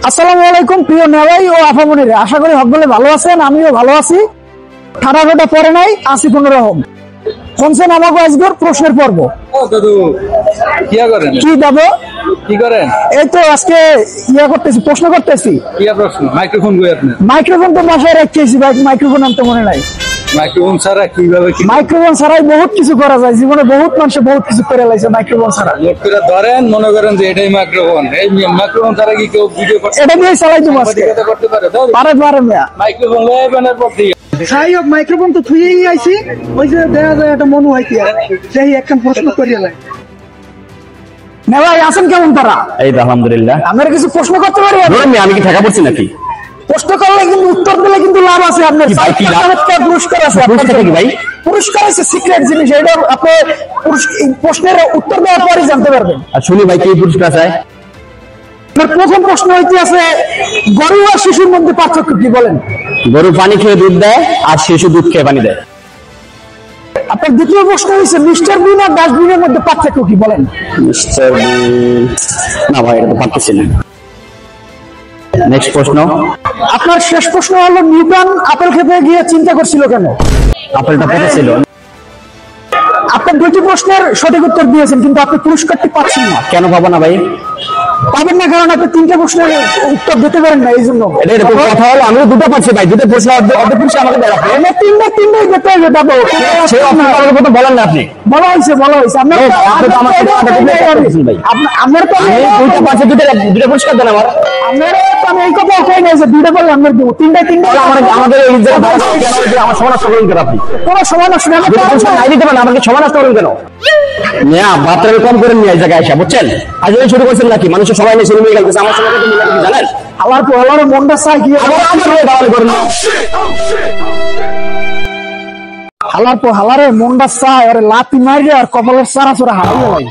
আসসালামু আলাইকুম প্রিয় নেওয়াই ও আফামনিরা, আশা করি সকলে ভালো আছেন। আমিও ভালো আছি। ঠান্ডা ঘটা পরে নাই, আছি কোন রকম। শুনছেন আমাকে আজকের প্রশ্নের পর্ব। কি দাদু কি করেন? এই তো আজকে করতেছি, প্রশ্ন করতেছি। মাইক্রোফোন মাইক্রোফোন তো বাসায় রেখেছি ভাই, মাইক্রোফোন আনতে মনে নাই। মাইক্রোফোন ছাড়া কিভাবে? মাইক্রোফোন ছাড়াই বহুত কিছু করা যায় জীবনে, বহুত মানুষ বহুত কিছু করে লাইছে মাইক্রোফোন ছাড়া। ধরেন মনে করেন যে এটাই মাইক্রোফোন, এই মাইক্রোফোন ছাড়া কি কেউ ভিডিও করতে এটা দিয়ে চালাই দেবো আজকে। করতে পারে? পারে মিয়া। মাইক্রোফোন লয়েবেনের পর দিয়ে যাই হোক, মাইক্রোফোন তো থুয়েই আইছি। ওই যে দেখা যায় একটা মনে হয় কি সেই একখান প্রশ্ন করিয়া লাগে। নেওয়াই আছেন কেমন তারা? এই তো আলহামদুলিল্লাহ। আমরা কিছু প্রশ্ন করতে পারি? আমি কি ঠেকা পড়ছি নাকি? প্রশ্ন করলে কিন্তু উত্তর দিলে কিন্তু লাভ আছে আপনার। পুরস্কার আছে। ভাই পুরস্কার আছে, সিক্রেট জিনিস। এটা আপনি প্রশ্নের উত্তর দেওয়ার পরে জানতে পারবেন। আর শুনি ভাই কি পুরস্কার চাই? প্রথম প্রশ্ন হইতে আছে, গরু আর শিশুর মধ্যে পার্থক্য কি বলেন? গরু পানি খেয়ে দুধ দেয় আর শিশু দুধ খেয়ে পানি দেয়। আপনার দ্বিতীয় প্রশ্ন হয়েছে, মিস্টার বিন আর ডাস্টবিনের মধ্যে পার্থক্য কি বলেন? মিস্টার না ভাই, এটা তো পারতেছি না। নেক্সট প্রশ্ন। আপনার শেষ প্রশ্ন হলো, নিউটন আপেল খেতে গিয়ে চিন্তা করছিল কেন? আপেলটা পচা ছিল। আপনার দুটি প্রশ্নের সঠিক উত্তর দিয়েছেন, কিন্তু আপনি পুরস্কারটি পাচ্ছেন না। কেন পাবো না ভাই? পাবেন না কারণ আপনি তিনটে প্রশ্নের উত্তর দিতে পারেন না, এই জন্য। এটা এরকম কথা হলো, আমি দুটো পাচ্ছি ভাই, দুটো প্রশ্ন অর্ধেক পুরস্কার আমাকে দেওয়া হবে। আমরা তিনটাই দিতে হবে দাদু। সে আপনার কথা বলেন না আপনি। বলা হয়েছে। আপনার তো আমি দুটো পাচ্ছি, দুটো পুরস্কার দেন আমার। আমি এই কথা কই নাই যে দুইটা বললে আমরা দেবো। তিনটাই আমাদের এই যে আমার সমান নষ্ট করেন কেন আপনি? কোনো সমান আসবে না। নাই দিতে পারেন, আমাকে সমান নষ্ট করেন কেন? বাচ্চারা কম করে নিয়ে এই জায়গায় আসা, বুঝছেন? আজ শুরু করছেন নাকি? মানুষের সবাই নিয়ে শুরু হয়ে গেছে, আমার সঙ্গে জানেন? আল্লাহর মনটা চাই কি হালার মনটা চাই, লাতি মারি আর কপালের সারা চোরা হারাই।